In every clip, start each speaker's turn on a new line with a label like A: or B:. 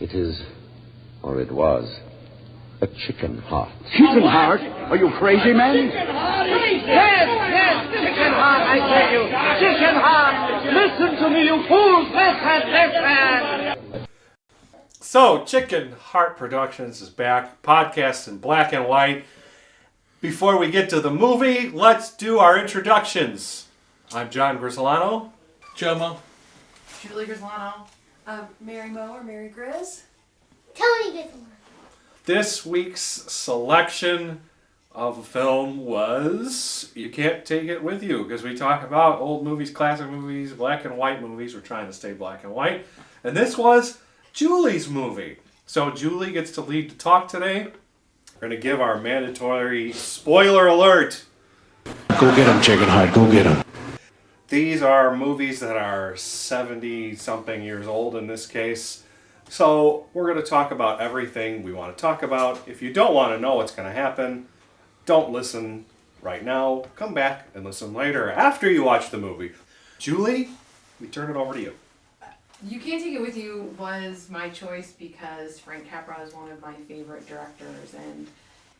A: It is, or it was, a chicken heart.
B: Chicken heart? Are you crazy, man?
C: Chicken heart! Yes, chicken heart, I tell you. Chicken heart! Listen to me, you fools! Listen!
D: So, Chicken Heart Productions is back. Podcast in black and white. Before we get to the movie, let's do our introductions. I'm John Grisolano.
E: Jomo.
F: Julie Grisolano.
G: Mary Moe or Mary Grizz.
H: Tony Grisolano.
D: This week's selection of a film was You Can't Take It With You, because we talk about old movies, classic movies, black and white movies. We're trying to stay black and white. And this was Julie's movie. So Julie gets to lead the talk today. We're going to give our mandatory spoiler alert.
E: Go get him, Chicken Heart. Go get him.
D: These are movies that are 70-something years old in this case. So we're going to talk about everything we want to talk about. If you don't want to know what's going to happen, don't listen right now. Come back and listen later after you watch the movie. Julie, we turn it over to you.
F: You Can't Take It With You was my choice because Frank Capra is one of my favorite directors, and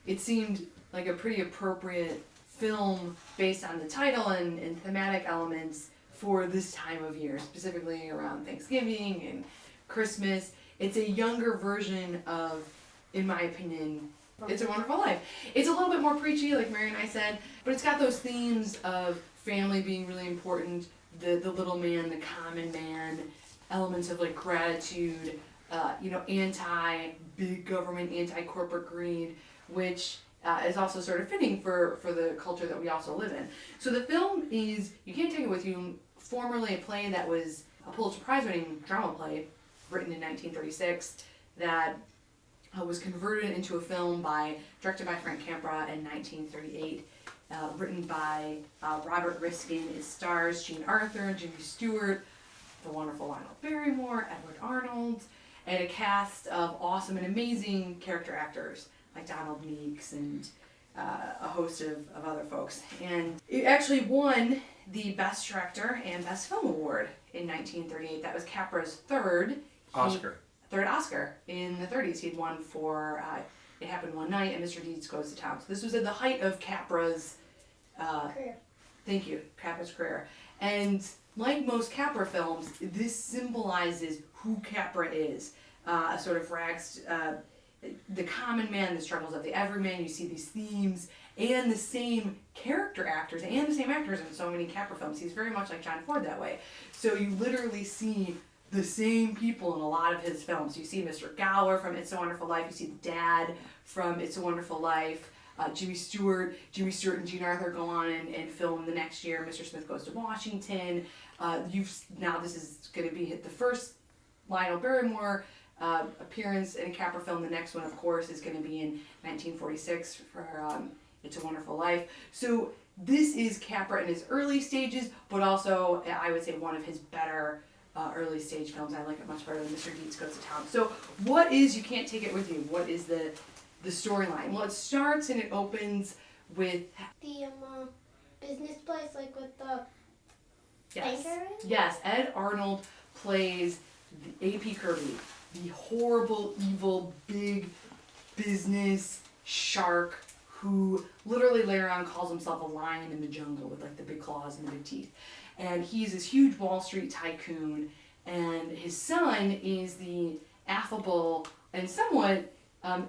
F: it seemed like a pretty appropriate film based on the title and thematic elements for this time of year, specifically around Thanksgiving and Christmas. It's a younger version of, in my opinion, It's a Wonderful Life. It's a little bit more preachy, like Mary and I said, but it's got those themes of family being really important, the little man, the common man, elements of like gratitude, anti-big government, anti-corporate greed, which is also sort of fitting for the culture that we also live in. So the film is You Can't Take It With You, formerly a play that was a Pulitzer Prize-winning drama play written in 1936 that was converted into a film directed by Frank Capra in 1938, written by Robert Riskin. It stars Jean Arthur, Jimmy Stewart, the wonderful Lionel Barrymore, Edward Arnold, and a cast of awesome and amazing character actors like Donald Meeks and a host of other folks. And it actually won the Best Director and Best Film Award in 1938. That was Capra's third Oscar in the 30s. He'd won for It Happened One Night and Mr. Deeds Goes to Town. So this was at the height of Capra's
H: Career.
F: Thank you, Capra's career. And like most Capra films, this symbolizes who Capra is. A sort of the common man, the struggles of the everyman. You see these themes and the same character actors and the same actors in so many Capra films. He's very much like John Ford that way. So you literally see the same people in a lot of his films. You see Mr. Gower from It's a Wonderful Life. You see the dad from It's a Wonderful Life. Jimmy Stewart and Jean Arthur go on and film the next year. Mr. Smith Goes to Washington. This is going to be the first Lionel Barrymore appearance in a Capra film. The next one, of course, is going to be in 1946 for It's a Wonderful Life. So this is Capra in his early stages, but also, I would say, one of his better early stage films. I like it much better than Mr. Deeds Goes to Town. So what is You Can't Take It With You? What is the storyline? Well, it starts and it opens with
H: The business place, like with the
F: yes,
H: banker?
F: yes. Ed Arnold plays the A.P. Kirby, the horrible, evil, big business shark who literally later on calls himself a lion in the jungle with like the big claws and the big teeth. And he's this huge Wall Street tycoon, and his son is the affable and somewhat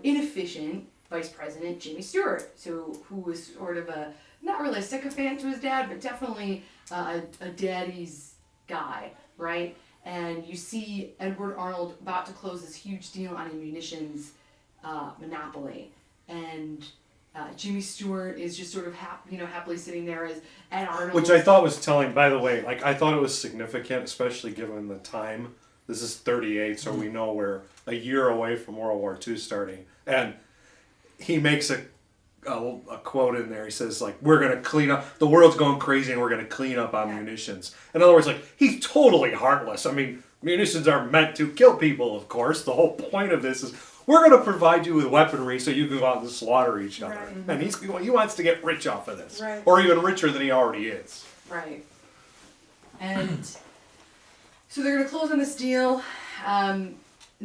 F: inefficient Vice President Jimmy Stewart, who was sort of not really a sycophant to his dad, but definitely a daddy's guy, right? And you see Edward Arnold about to close this huge deal on a munitions monopoly, and Jimmy Stewart is just sort of happily sitting there as Ed Arnold.
D: Which I thought was telling, by the way, I thought it was significant, especially given the time. This is 38, so we know we're a year away from World War II starting. And he makes a quote in there. He says, we're going to clean up, the world's going crazy and we're going to clean up on munitions. In other words, he's totally heartless. I mean, munitions are meant to kill people, of course. The whole point of this is, we're going to provide you with weaponry so you can go out and slaughter each other. Right. And he wants to get rich off of this.
F: Right.
D: Or even richer than he already is.
F: Right. And so they're going to close on this deal.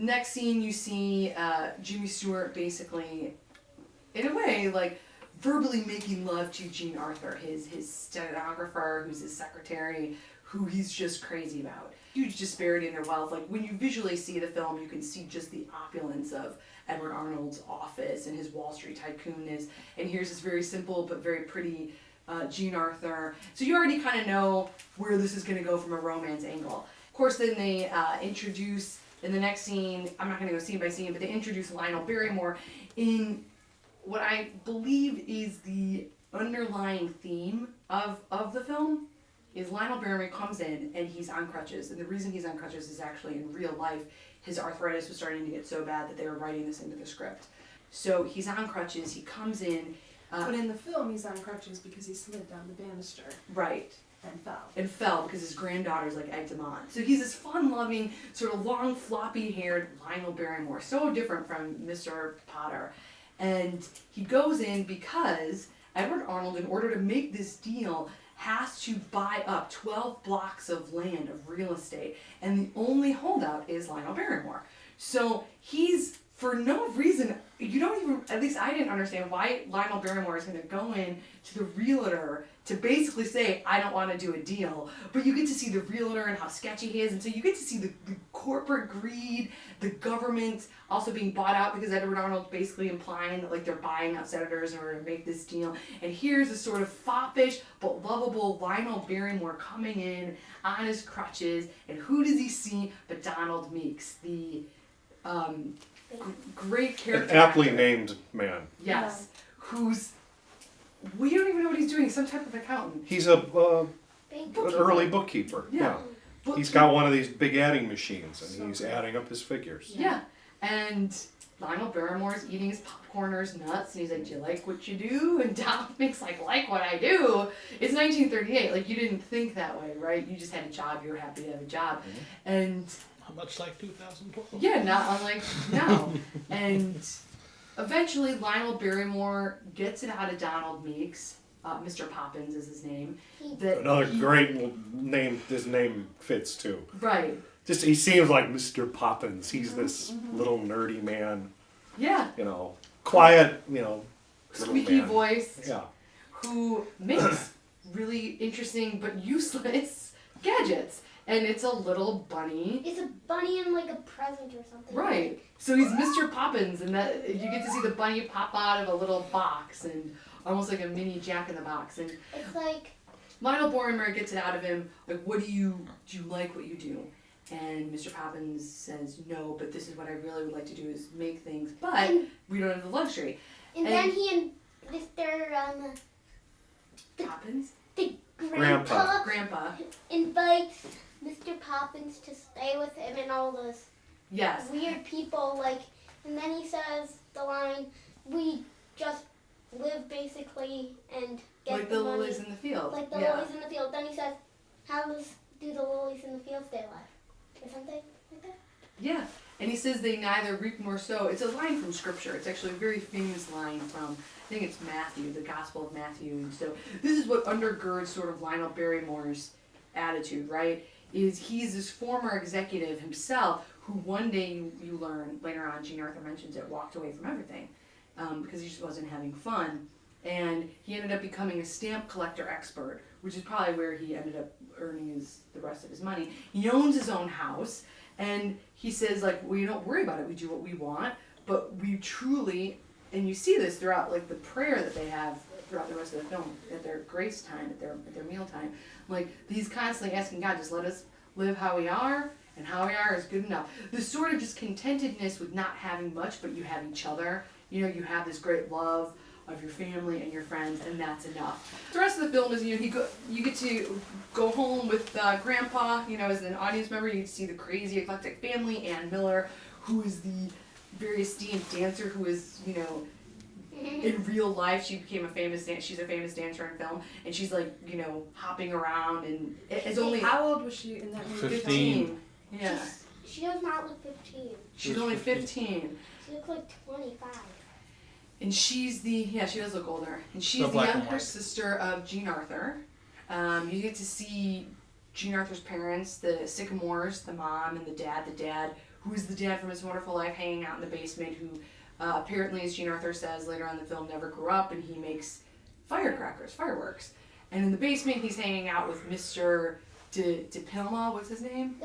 F: next scene you see Jimmy Stewart basically, in a way, like verbally making love to Jean Arthur, his stenographer, who's his secretary, who he's just crazy about. Huge disparity in their wealth. Like when you visually see the film, you can see just the opulence of Edward Arnold's office and his Wall Street tycoonness. And here's this very simple but very pretty Jean Arthur. So you already kind of know where this is going to go from a romance angle. Of course, then they introduce, in the next scene, I'm not going to go scene by scene, but they introduce Lionel Barrymore in what I believe is the underlying theme of the film. Is Lionel Barrymore comes in and he's on crutches. And the reason he's on crutches is actually in real life, his arthritis was starting to get so bad that they were writing this into the script. So he's on crutches, he comes in.
G: But in the film, he's on crutches because he slid down the banister.
F: Right.
G: And fell.
F: And fell because his granddaughters like egged him on. So he's this fun-loving, sort of long, floppy-haired Lionel Barrymore. So different from Mr. Potter. And he goes in because Edward Arnold, in order to make this deal, has to buy up 12 blocks of land of real estate, and the only holdout is Lionel Barrymore. So he's, for no reason, you don't even, at least I didn't understand why Lionel Barrymore is going to go in to the realtor to basically say, I don't want to do a deal. But you get to see the realtor and how sketchy he is, and so you get to see the corporate greed, the government also being bought out because Edward Arnold's basically implying that like they're buying out senators in order to make this deal. And here's a sort of foppish but lovable Lionel Barrymore coming in on his crutches, and who does he see but Donald Meeks, the great character.
D: An aptly
F: actor.
D: named man.
F: Yes, who's, we don't even know what he's doing, some type of accountant.
D: He's an early bookkeeper.
F: Yeah.
D: He's got one of these big adding machines, and he's adding up his figures.
F: Yeah, and Lionel Barrymore's eating his popcorn or his nuts, and he's like, do you like what you do? And Donald Meeks like what I do? It's 1938, like you didn't think that way, right? You just had a job, you were happy to have a job.
D: Mm-hmm.
F: And
E: Much like 2012.
F: yeah, not unlike now. And eventually Lionel Barrymore gets it out of Donald Meeks. Mr. Poppins is his name.
D: Another great name. His name fits too.
F: Right.
D: Just he seems like Mr. Poppins. He's this little nerdy man.
F: Yeah.
D: You know, quiet. You know,
F: Squeaky voice.
D: Yeah.
F: Who makes really interesting but useless gadgets. And it's a little bunny.
H: It's a bunny in like a present or something.
F: Right. So he's Mr. Poppins, and that you get to see the bunny pop out of a little box, and almost like a mini Jack in the Box. And
H: It's like
F: Lionel Barrymore gets it out of him, like, do you like what you do? And Mr. Poppins says, no, but this is what I really would like to do is make things, but we don't have the luxury.
H: and then he and Mr.
F: Poppins?
H: The grandpa
F: Grandpa.
H: invites Mr. Poppins to stay with him and all those
F: Yes.
H: weird people, like, and then he says the line, we just live basically and get
F: Like
H: the
F: the
H: money.
F: lilies in the field.
H: Like the
F: Yeah.
H: lilies in the field. Then he says, how do the lilies in the field stay alive? Or something like that?
F: Yeah, and he says they neither reap nor sow. It's a line from Scripture. It's actually a very famous line from, I think it's Matthew, the Gospel of Matthew. And so this is what undergirds sort of Lionel Barrymore's attitude, right? Is he's this former executive himself who one day you learn, later on, Jean Arthur mentions it, walked away from everything because he just wasn't having fun. And he ended up becoming a stamp collector expert, which is probably where he ended up earning the rest of his money. He owns his own house, and he says, like, we don't worry about it. We do what we want, but we truly, and you see this throughout, like, the prayer that they have throughout the rest of the film, at their grace time, at their meal time. Like, he's constantly asking God, just let us live how we are, and how we are is good enough. This sort of just contentedness with not having much, but you have each other. You know, you have this great love of your family and your friends, and that's enough. The rest of the film is, you get to go home with Grandpa, as an audience member. You get to see the crazy, eclectic family. Ann Miller, who is the very esteemed dancer, who is, in real life, she became she's a famous dancer in film, and she's like, hopping around, and it's only
G: How old was she in that movie?
F: 15. Yeah.
H: She does not look 15.
F: She's only 15.
H: She looks like 25.
F: And she's she does look older. And she's
E: So
F: the
E: black and
F: younger
E: white.
F: sister of Jean Arthur. You get to see Jean Arthur's parents, the Sycamores, the mom and the dad who's the dad from It's a Wonderful Life, hanging out in the basement, who apparently, as Jean Arthur says later on in the film, never grew up, and he makes fireworks. And in the basement, he's hanging out with Mr. De Pilma, what's his name?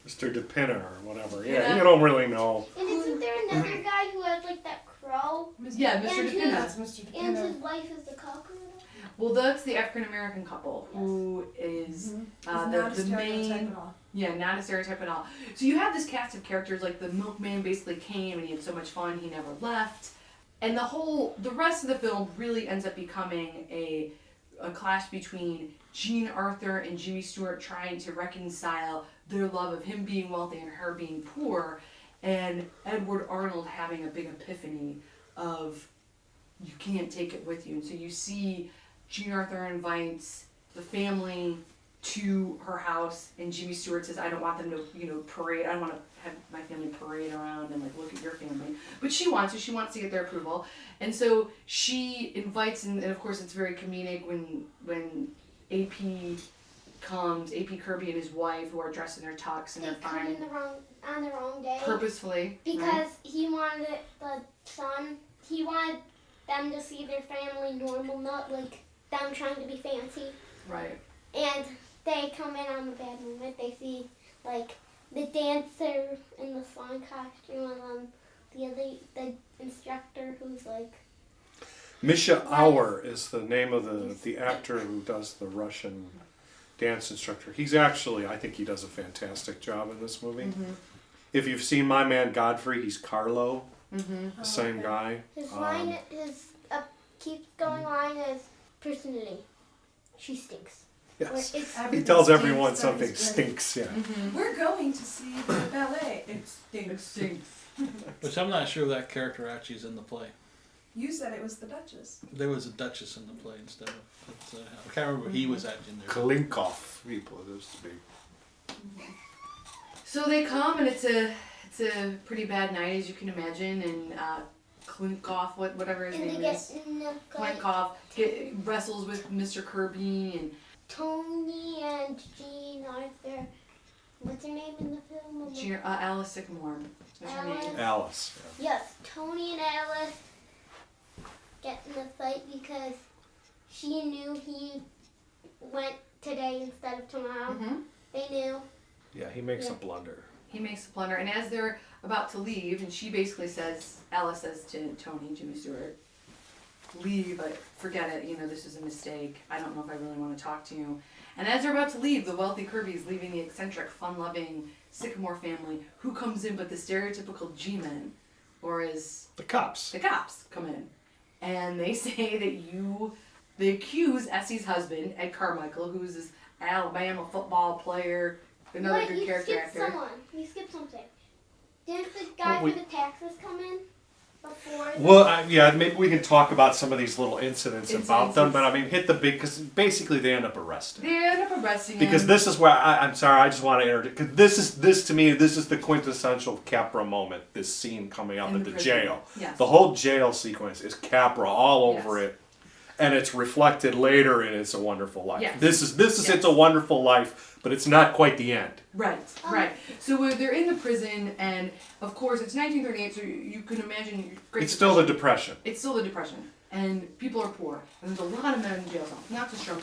D: Mr. DePinner or whatever. Yeah,
F: Yeah.
D: you don't really know.
H: And isn't there another guy who has like that crow?
F: Yeah, Mr.
H: And
F: DePinna.
G: That's Mr.
H: And
G: DePinner.
H: his wife is the cockroach.
F: Well, that's the African American couple who is
G: It's not a
F: the
G: stereotype
F: main.
G: at all.
F: Yeah, not a stereotype at all. So you have this cast of characters, like the milkman basically came and he had so much fun he never left, and the rest of the film really ends up becoming a clash between Jean Arthur and Jimmy Stewart trying to reconcile their love of him being wealthy and her being poor, and Edward Arnold having a big epiphany of you can't take it with you. And so you see Jean Arthur invites the family to her house, and Jimmy Stewart says, I don't want them to, parade. I don't want to have my family parade around and look at your family. But she wants to. She wants to get their approval. And so she invites, and of course it's very comedic when AP comes, AP Kirby and his wife, who are dressed in their tux and
H: They
F: they're
H: come
F: fine.
H: in on the wrong day.
F: Purposefully.
H: Because
F: right?
H: he wanted he wanted them to see their family normal, not like them trying to be fancy.
F: Right.
H: And they come in on the bad moment. They see like the dancer in the swan costume, and the instructor who's like.
D: Misha Auer is the name of the actor who does the Russian dance instructor. He's actually, I think he does a fantastic job in this movie.
F: Mm-hmm.
D: If you've seen My Man Godfrey, he's Carlo,
F: Mm-hmm.
D: the same guy.
H: His line keeps going line is personally, she stinks.
D: Yes.
H: Or it's
D: He
G: Everything
D: tells
G: stinks,
D: everyone
G: that
D: something
G: is great.
D: stinks, yeah.
G: We're going to see the ballet. It stinks.
E: Which I'm not sure that character actually is in the play.
G: You said it was the Duchess.
E: There was a Duchess in the play instead of. I can't remember he was actually in there.
D: Kalinkov, people it is to be.
F: So they come, and it's a pretty bad night, as you can imagine, and Klinkov, whatever his
H: and they
F: name
H: get
F: is,
H: in the
F: Klinkov wrestles with Mr. Kirby, and
H: Tony and Jean Arthur. What's her name in the film?
F: Alice Sycamore is her name.
H: Alice.
D: Alice.
H: Yes, Tony and Alice get in the fight because she knew he went today instead of tomorrow.
F: Mm-hmm.
H: They knew.
D: Yeah, he makes a
H: Yeah.
D: blunder.
F: He makes a blunder, and as they're about to leave, and she basically says, Alice says to Tony, Jimmy Stewart, leave, forget it, this is a mistake. I don't know if I really want to talk to you. And as they're about to leave, the wealthy Kirby's leaving the eccentric, fun-loving Sycamore family. Who comes in but the stereotypical G-men, or as
D: The cops.
F: the cops come in. And they say that they accuse Essie's husband, Ed Carmichael, who's this Alabama football player, another
H: Wait,
F: good
H: you
F: character
H: skipped
F: actor.
H: someone. You skipped something. Didn't the guy
D: Well,
H: for the taxes come in before?
D: Well, yeah, maybe we can talk about some of these little incidents about them,
F: Incidences.
D: but I mean, hit the big, because basically they end up arrested.
F: They end up arresting
D: Because
F: him.
D: this is where I'm sorry, I just want to interject. Because this to me, this is the quintessential Capra moment. This scene coming up
F: In
D: at
F: the
D: the
F: prison.
D: jail.
F: Yes.
D: The whole jail sequence is Capra all over
F: Yes.
D: it, and it's reflected later in It's a Wonderful Life.
F: Yes.
D: This is
F: Yes.
D: It's a Wonderful Life, but it's not quite the end.
F: Right, right. So they're in the prison, and of course it's 1938, so you can imagine. Great
D: It's still the
F: Depression.
D: Depression.
F: It's still the Depression, and people are poor, and there's a lot of men in jail cells, not just drunk,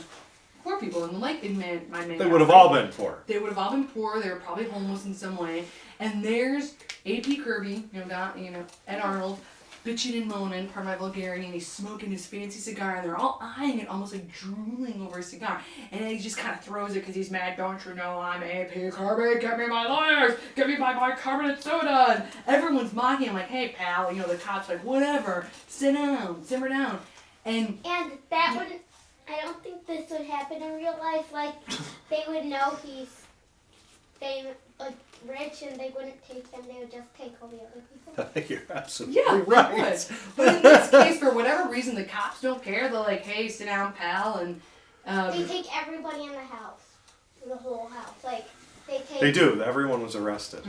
F: poor people, and like in My Man
D: They would have all been poor.
F: They would have all been poor. They were probably homeless in some way. And there's A.P. Kirby, Ed Arnold, bitching and moaning, pardon my vulgarity, and he's smoking his fancy cigar, and they're all eyeing it, almost like drooling over a cigar. And then he just kind of throws it because he's mad. Don't you know I'm A.P. Kirby? Get me my lawyers! Get me my bicarbonate soda! And everyone's mocking him like, hey, pal. The cop's like, whatever. Sit down. Simmer down. And
H: that wouldn't. I don't think this would happen in real life. Like they would know he's famous, like rich, and they wouldn't take him. They would just take all the other people.
D: I think you're absolutely
F: yeah,
D: right.
F: they would. But in this case, for whatever reason, the cops don't care. They're like, hey, sit down, pal. And
H: They take everybody in the house, the whole house. Like they take.
D: They do. Everyone was arrested.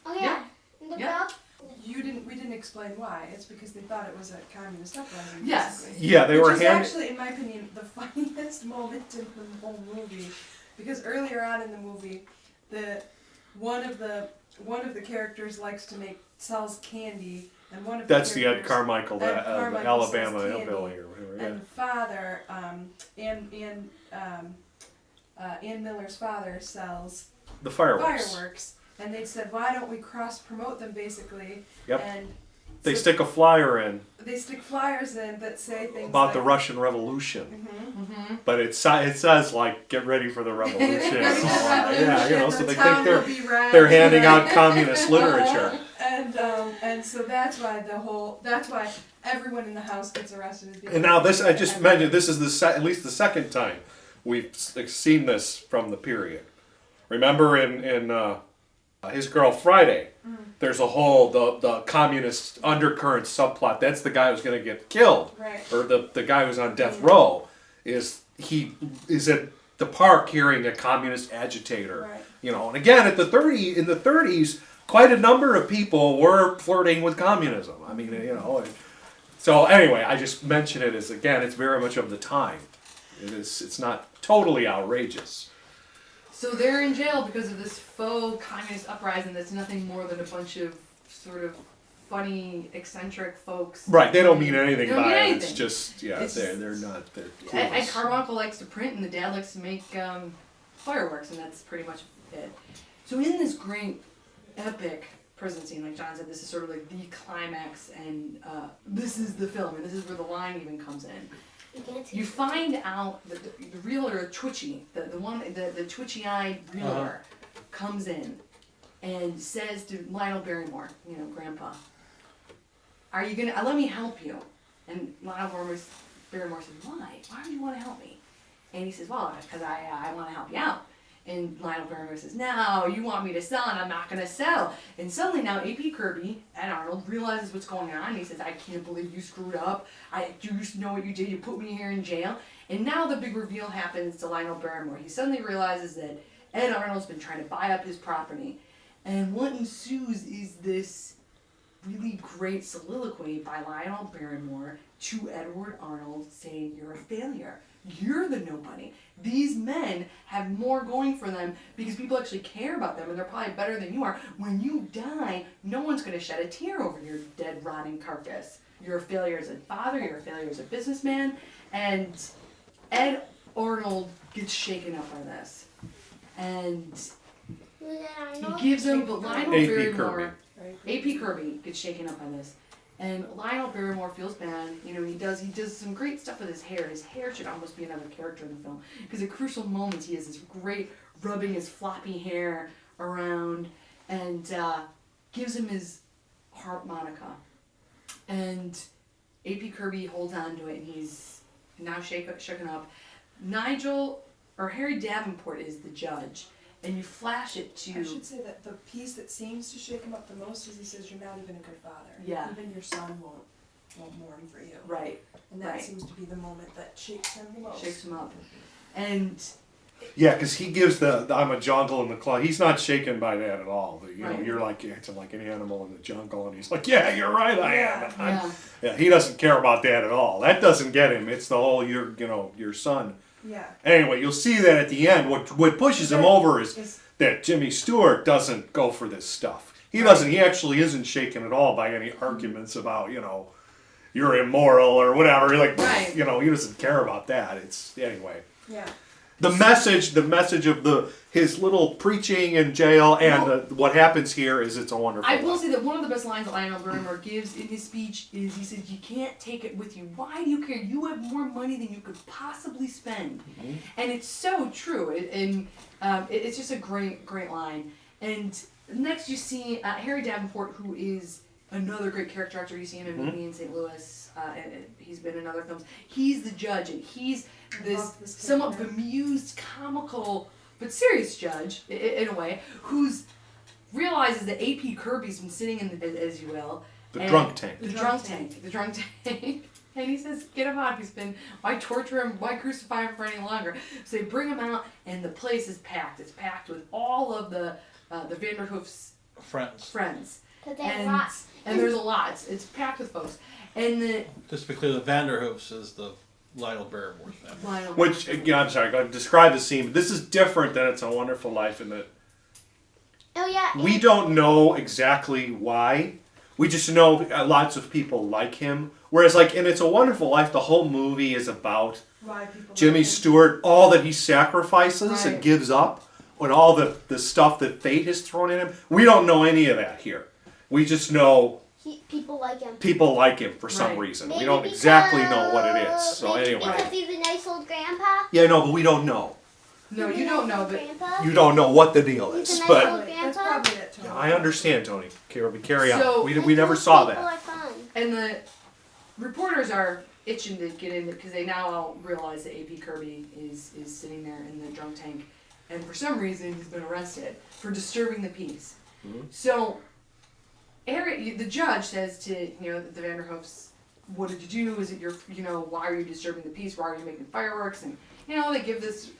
H: Oh yeah. In the
F: Yeah.
H: book.
G: We didn't explain why. It's because they thought it was a communist uprising.
F: Yes.
G: basically.
D: Yeah, they
G: Which
D: were
G: is
D: handed.
G: actually, in my opinion, the funniest moment in the whole movie. Because earlier on in the movie, one of the one of the characters sells candy, and one of
D: That's
G: the
D: the Ed
G: characters,
D: Carmichael, the
G: Ed Carmichael
D: Alabama
G: sells candy,
D: hillbilly or whatever. Yeah.
G: and the father, Ann Miller's father sells
D: The fireworks.
G: fireworks, and they said, why don't we cross promote them, basically?
D: Yep.
G: And
D: They
G: so
D: stick a flyer in
G: they stick flyers in that say things
D: about
G: like,
D: the Russian Revolution,
G: Mhm.
D: but it says like "Get ready for the revolution." and all that. Yeah, you know, so
G: The
D: they
G: town
D: think
G: will be red.
D: they're handing out communist literature.
G: And so that's why everyone in the house gets arrested.
D: And now this, I just mentioned, this is at least the second time we've seen this from the period. Remember in His Girl Friday, there's a whole the communist undercurrent subplot. That's the guy who's going to get killed,
G: Right.
D: or the guy who's on death row is at the park hearing a communist agitator.
G: Right.
D: You know, and again in the 30s, quite a number of people were flirting with communism. I mean, you know. So anyway, I just mention it as, again, it's very much of the time. It's not totally outrageous.
F: So they're in jail because of this faux communist uprising that's nothing more than a bunch of sort of funny, eccentric folks.
D: Right, they don't mean anything
F: They don't
D: by
F: mean
D: it.
F: anything.
D: It's just, yeah,
F: It's
D: they're
F: just-
D: not, they're
F: Ed
D: clueless.
F: Carmichael likes to print, and the dad likes to make fireworks, and that's pretty much it. So in this great, epic prison scene, like John said, this is sort of like the climax, and this is the film, and this is where the line even comes in. You find out that the realtor, Twitchy, the twitchy-eyed realtor, comes in and says to Lionel Barrymore, you know, Grandpa, "Are you gonna let me help you?" And Lionel Barrymore says, "Why? Why do you want to help me?" And he says, "Well, because I want to help you out." And Lionel Barrymore says, "No, you want me to sell, and I'm not going to sell." And suddenly now A.P. Kirby and Arnold realizes what's going on. And he says, "I can't believe you screwed up. You just know what you did. You put me here in jail." And now the big reveal happens to Lionel Barrymore. He suddenly realizes that Ed Arnold's been trying to buy up his property. And what ensues is this really great soliloquy by Lionel Barrymore to Edward Arnold saying, "You're a failure. You're the nobody. These men have more going for them because people actually care about them, and they're probably better than you are. When you die, no one's going to shed a tear over your dead, rotting carcass. You're a failure as a father. You're a failure as a businessman." And Ed Arnold gets shaken up by this. And he gives him, but Lionel
D: A.P.
F: Barrymore...
G: Right.
F: A.P. Kirby gets shaken up by this, and Lionel Barrymore feels bad. You know, he does some great stuff with his hair. His hair should almost be another character in the film, because at crucial moments he has this great rubbing his floppy hair around, and gives him his harmonica. And A.P. Kirby holds on to it, and he's now shaken up. Harry Davenport is the judge. And you flash it to...
G: I should say that the piece that seems to shake him up the most is he says, "You're not even a good father.
F: Yeah.
G: Even your son won't mourn for you."
F: Right.
G: And that
F: Right.
G: seems to be the moment that shakes him the most.
F: Shakes him up. And...
D: Yeah, because he gives the "I'm a jungle in the claw." He's not shaken by that at all. You know,
F: Right.
D: you're like acting like an animal in the jungle, and he's like, "Yeah, you're right, I am." And
F: Yeah.
D: yeah, he doesn't care about that at all. That doesn't get him. It's the whole your son.
G: Yeah.
D: Anyway, you'll see that at the end. What pushes him over is
G: Is-
D: that Jimmy Stewart doesn't go for this stuff. He doesn't. He actually isn't shaken at all by any arguments about, you know, you're immoral or whatever. Like,
F: Right.
D: you know, he doesn't care about that. It's anyway.
G: Yeah.
D: The message of his little preaching in jail and what happens here is it's a wonderful.
F: I will
D: life.
F: say that one of the best lines that Lionel Barrymore gives in his speech is he says, "You can't take it with you. Why do you care? You have more money than you could possibly spend."
D: Mm-hmm.
F: And it's so true. It's just a great line. And next you see Harry Davenport, who is another great character actor. You see him in
D: Mm-hmm.
F: Meet Me in St. Louis. And he's been in other films. He's the judge, and he's this
G: love this
F: somewhat
G: character.
F: bemused, comical, but serious judge in a way, who's realizes that A.P. Kirby's been sitting in the, as you will,
D: The
F: and-
D: drunk tank.
F: the drunk tank, and he says, "Get him out. He's been, why torture him? Why crucify him for any longer?" So they bring him out, and the place is packed. It's packed with all of the Vanderhoof's friends.
H: But they have
F: And,
H: lots.
F: and there's a lot. It's packed with folks. And the
E: Just to be clear, the Vanderhoofs is the Lionel Barrymore's family.
F: Lionel.
D: Which, again, I'm sorry, go ahead and describe the scene. But this is different than It's a Wonderful Life in that
H: Oh yeah.
D: We don't know exactly why. We just know lots of people like him. Whereas, like in It's a Wonderful Life, the whole movie is about
G: Why people
D: Jimmy
G: like him.
D: Stewart, all that he sacrifices and
F: Right.
D: gives up, and all the stuff that fate has thrown at him. We don't know any of that here. We just know
H: People like him.
D: people like him for some
F: Right.
D: reason.
H: Maybe
D: We don't exactly know what it
H: because-
D: is. So
H: maybe
D: anyway.
H: because he's a nice old grandpa.
D: Yeah, no, but we don't know.
F: No,
H: He's a
F: you don't
H: nice
F: know,
H: old
F: but
H: grandpa.
D: You don't know what the deal
H: He's
D: is.
H: a nice
D: But
H: old
G: That's
H: grandpa.
G: probably it, Tony.
D: I understand, Tony. Carry on.
F: So-
D: We never saw
H: People
D: that.
H: are fun.
F: and the reporters are itching to get in because they now all realize that AP Kirby is sitting there in the drunk tank, and for some reason he's been arrested for disturbing the peace. So, Eric, the judge says to the Vanderhoofs, "What did you do? Is it your why are you disturbing the peace? Why are you making fireworks?" And they give this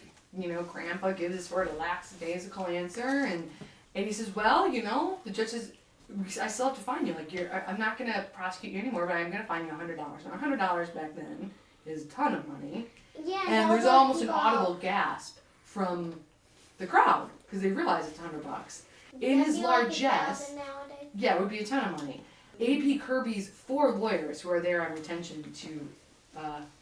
F: Grandpa gives this sort of lackadaisical answer, and he says, "Well, the judge says." I still have to fine you. Like I'm not gonna prosecute you anymore, but I'm gonna fine you $100. Now $100 back then is a ton of money,
H: Yeah.
F: and
H: all
F: there's
H: those
F: almost an
H: people-
F: audible gasp from the crowd because they realize it's $100. In
H: Yeah,
F: his
H: you like
F: largesse,
H: 1,000 nowadays.
F: yeah, it would be a ton of money. AP Kirby's 4 lawyers who are there on retention to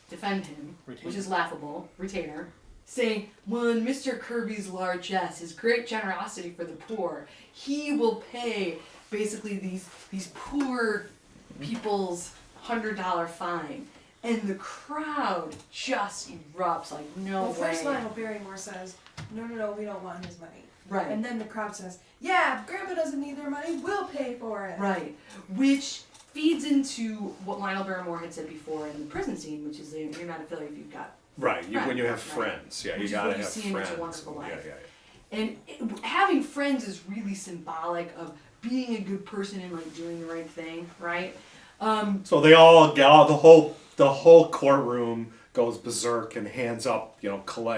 F: defend him, which is laughable, retainer, saying, well, in Mr. Kirby's largesse, his great generosity for the poor, he will pay basically these poor people's $100 fine. And the crowd just erupts like, no
G: Well,
F: way.
G: first Lionel Barrymore says, no, we don't want his money.
F: Right.
G: And then the crowd says, yeah, Grandpa doesn't need their money, we'll pay for it.
F: Right, which feeds into what Lionel Barrymore had said before in the prison scene, which is you're not a failure if you've got
D: Right. When you have
F: Friends, right.
D: friends, yeah,
F: Which
D: you
F: is
D: gotta
F: what you
D: have
F: see in It's a
D: friends.
F: Wonderful Life.
D: Yeah.
F: and having friends is really symbolic of being a good person and like doing the right thing, right?
D: So they all get out. The whole courtroom goes berserk and hands up,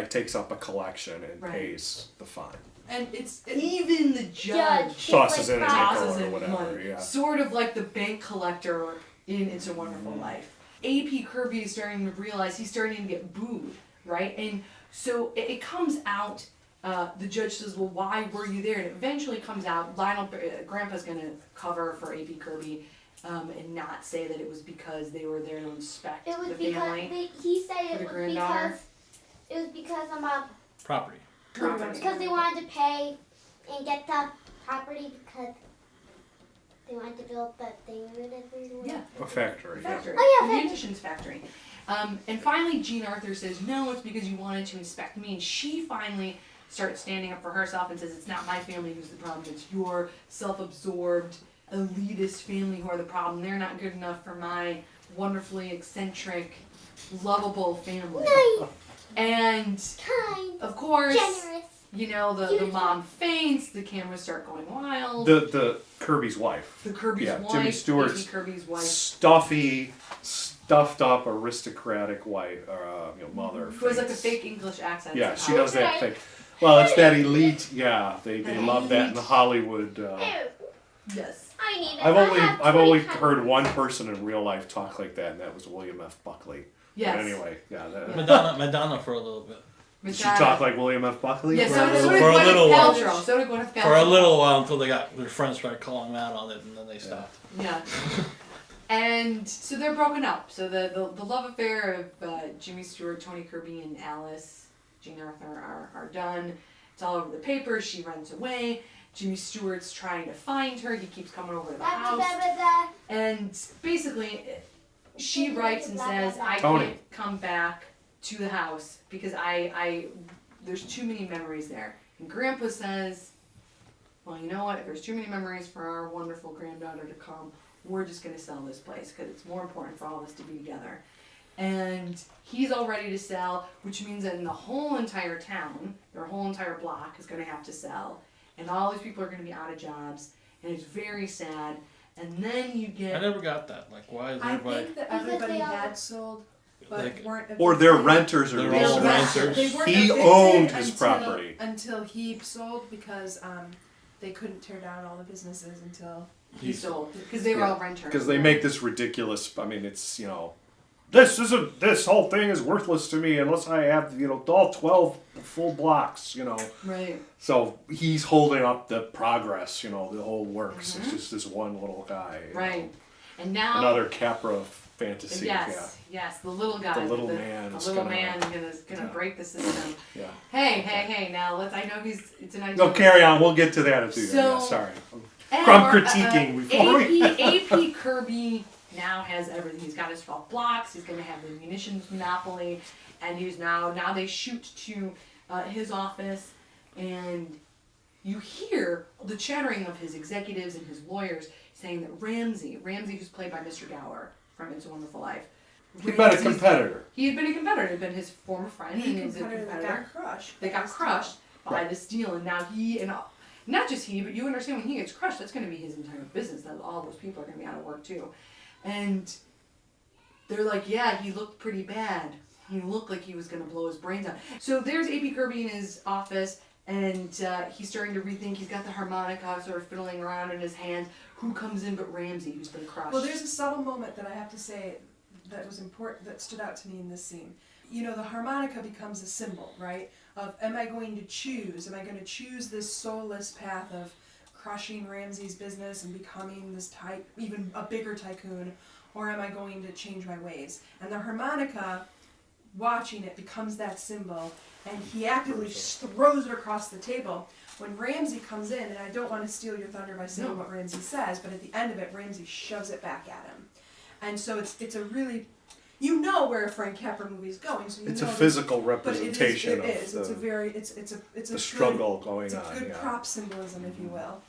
D: takes up a collection and
F: Right.
D: pays the fine.
G: And
F: Even the judge
D: Tosses in a
F: tosses
D: nickel or
F: in
D: whatever.
F: money,
D: Yeah.
F: sort of like the bank collector in It's a Wonderful Life. AP Kirby is starting to realize he's starting to get booed, right? And so it comes out. The judge says, "Well, why were you there?" And it eventually comes out. Grandpa's going to cover for AP Kirby and not say that it was because they were there to inspect
H: It was
F: the
H: because
F: family.
H: he said
F: for
H: it
F: the
H: was
F: granddaughter.
H: because
E: Property.
F: Property.
H: because they wanted to pay and get the property because they wanted to build that thing or whatever.
F: Yeah.
D: A factory.
F: Factory.
H: Oh, yeah,
F: The
H: factory.
F: munitions factory. And finally, Jean Arthur says, "No, it's because you wanted to inspect me." And she finally starts standing up for herself and says, "It's not my family who's the problem. It's your self-absorbed, elitist family who are the problem. They're not good enough for my wonderfully eccentric, lovable family."
H: Nice,
F: And
H: kind,
F: of course,
H: generous.
F: the mom faints. The cameras start going wild.
D: The Kirby's wife.
F: The Kirby's
D: yeah,
F: wife,
D: Jimmy Stewart's
F: AP Kirby's wife,
D: stuffy, stuffed up, aristocratic wife, mother.
F: who has like a
D: faints.
F: fake English accent.
D: Yeah, she
F: somehow.
D: does that thing. Well, it's that elite. Yeah, they love that in Hollywood.
H: Ew,
F: Yes.
H: I need it.
D: I've only heard one person in real life talk like that, and that was William F. Buckley.
F: Yes.
D: But anyway, yeah.
E: Madonna for a little bit.
D: Did she talk like William F. Buckley?
F: Yeah,
E: For
F: so
E: a
F: did
E: little- for a
F: Gwyneth
E: little while.
F: Paltrow. So did Gwyneth Paltrow.
E: For a little while until their friends started calling them out on it, and then they stopped.
F: Yeah. And so they're broken up. So the love affair of Jimmy Stewart, Tony Kirby, and Alice, Jean Arthur are done. It's all over the papers. She runs away. Jimmy Stewart's trying to find her. He keeps coming over to the house. And basically, she writes and says, "I
D: Tony.
F: can't come back to the house because there's too many memories there." And Grandpa says, "Well, you know what? If there's too many memories for our wonderful granddaughter to come, we're just going to sell this place because it's more important for all of us to be together." And he's all ready to sell, which means that in the whole entire town, their whole entire block is going to have to sell. And all these people are going to be out of jobs. And it's very sad. And then you get...
E: I never got that. Like, why is
G: I
E: everybody?
G: think that
H: Because
G: everybody
H: they all-
G: had sold, but
E: Like-
G: weren't
D: Or they're
G: evicted.
D: renters or
E: They're
D: leases.
E: all renters.
G: They weren't
D: He
G: evicted
D: owned his
G: until-
D: property.
G: until he sold because they couldn't tear down all the businesses until
F: He sold. Because they were all renters.
D: Because they make this ridiculous, it's, this whole thing is worthless to me unless I have, all 12 full blocks,
F: Right.
D: So he's holding up the progress, the whole works. It's just this one little guy.
F: Right. And now
D: Another Capra fantasy.
F: Yes, the little guy.
D: The little man
F: The
D: is
F: little
D: gonna-
F: man is gonna break the system.
D: Yeah.
F: Hey, now I know it's an idea.
D: No, carry on. We'll get to that at the end.
F: So-
D: Yeah, sorry.
F: And
D: I'm
F: our,
D: critiquing before we.
F: AP Kirby now has everything. He's got his 12 blocks. He's gonna have the munitions monopoly, and he's now they shoot to his office, and you hear the chattering of his executives and his lawyers saying that Ramsey, who's played by Mr. Gower from It's a Wonderful Life,
D: He's been a competitor.
F: He had been a competitor. He had been his former friend, and he was a
G: Competitor that
F: competitor.
G: got crushed.
F: They got crushed by this deal, and now not just he, but you understand when he gets crushed, that's going to be his entire business. That all those people are going to be out of work too, and they're like, yeah, he looked pretty bad. He looked like he was going to blow his brains out. So there's AP Kirby in his office, and he's starting to rethink. He's got the harmonica sort of fiddling around in his hand. Who comes in but Ramsey, who's been crushed?
G: Well, there's a subtle moment that I have to say that was important, that stood out to me in this scene. The harmonica becomes a symbol, right? Of, am I going to choose this soulless path of crushing Ramsey's business and becoming this even a bigger tycoon, or am I going to change my ways? And the harmonica, watching it, becomes that symbol, and he actively just throws it across the table. When Ramsey comes in, and I don't want to steal your thunder by saying what Ramsey says, but at the end of it, Ramsey shoves it back at him. And so it's a really, where a Frank Capra movie is going. So
D: It's a physical representation
G: but it is.
D: of
G: It's a very, it's a
D: struggle
G: good,
D: going
G: it's
D: on.
G: a good
D: Yeah.
G: prop symbolism, if you will.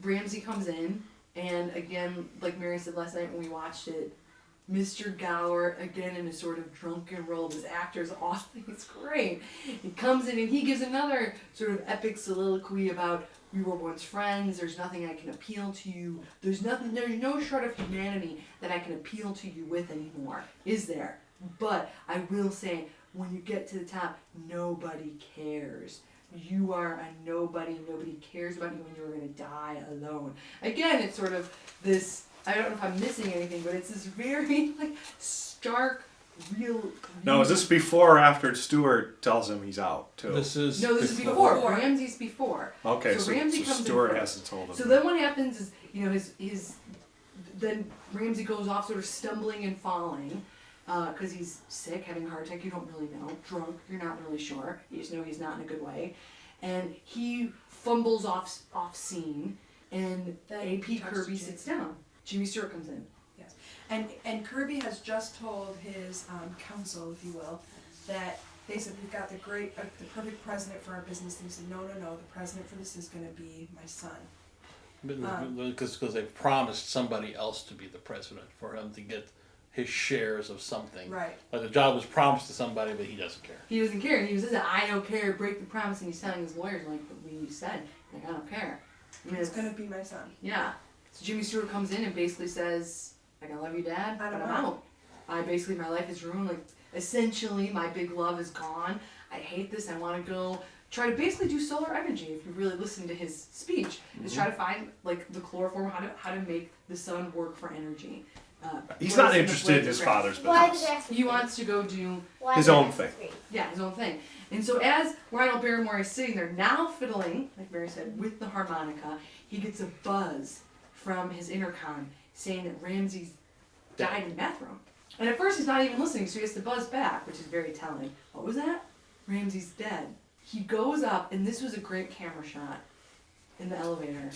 F: Ramsey comes in, and again, like Mary said last night when we watched it, Mr. Gower, again in a sort of drunken role, this actor's awesome, it's great. He comes in and he gives another sort of epic soliloquy about, we were once friends, there's nothing I can appeal to you, there's no shred of humanity that I can appeal to you with anymore, is there? But I will say, when you get to the top, nobody cares. You are a nobody, nobody cares about you, and you're going to die alone. Again, it's sort of this, I don't know if I'm missing anything, but it's this very stark, real.
D: Now, is this before or after Stewart tells him he's out, too?
E: This is
F: before. Ramsey's before.
D: Okay, so
F: Ramsey comes
D: Stewart
F: in
D: hasn't told him.
F: So then what happens is, then Ramsey goes off sort of stumbling and falling, because he's sick, having a heart attack, you don't really know, drunk, you're not really sure, you just know he's not in a good way, and he fumbles off scene, and AP Kirby sits down. Jimmy Stewart comes in.
G: Yes, and Kirby has just told his counsel, if you will, that they said we've got the perfect president for our business, and he said no, the president for this is going to be my son.
E: Because they promised somebody else to be the president for him to get his shares of something.
G: Right.
E: Like the job was promised to somebody, but he doesn't care.
F: He doesn't care, and he was just, I don't care, break the promise, and he's telling his lawyers, like we said, I don't care. I mean,
G: It's going to be my son.
F: Yeah. So Jimmy Stewart comes in and basically says, I love you, Dad, but I'm out. My life is ruined. Like, essentially, my big love is gone. I hate this. I want to go try to basically do solar energy. If you really listen to his speech, is try to find the chloroform, how to make the sun work for energy.
D: He's not interested in his father's
H: Why
D: business.
H: the grass is
F: He
H: green?
F: wants to go do
H: Why
D: his
H: the
D: own
H: grass is
D: thing.
H: green?
F: Yeah, his own thing. And so as Lionel Barrymore is sitting there now fiddling, like Mary said, with the harmonica, he gets a buzz from his intercom saying that Ramsey's died in the bathroom. And at first he's not even listening, so he has to buzz back, which is very telling. What was that? Ramsey's dead. He goes up, and this was a great camera shot in the elevator.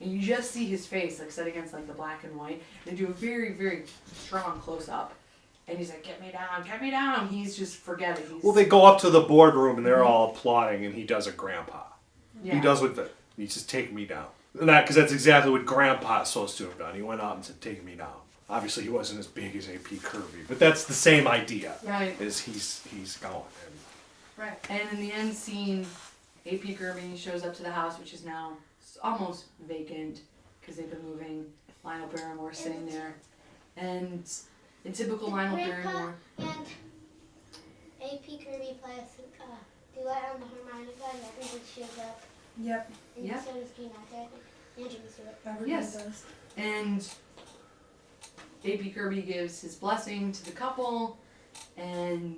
F: And you just see his face, set against the black and white. They do a very, very strong close-up. And he's like, get me down, get me down. He's just forget it.
D: Well, they go up to the boardroom and they're all applauding, and he does a grandpa.
F: Yeah.
D: He does he says, take me down. Because that's exactly what Grandpa's supposed to have done. He went out and said, take me down. Obviously, he wasn't as big as AP Kirby, but that's the same idea.
F: Right.
D: Is he's going.
F: Right. And in the end scene, AP Kirby shows up to the house, which is now almost vacant because they've been moving. Lionel Barrymore sitting there, and in typical Lionel Barrymore.
H: And AP Kirby plays duet on the harmonica, and everyone shows up.
G: Yep.
H: And
F: Yep.
H: so does Keen Arthur and Jimmy Stewart.
G: Everyone
F: Yes.
G: does.
F: And A.P. Kirby gives his blessing to the couple, and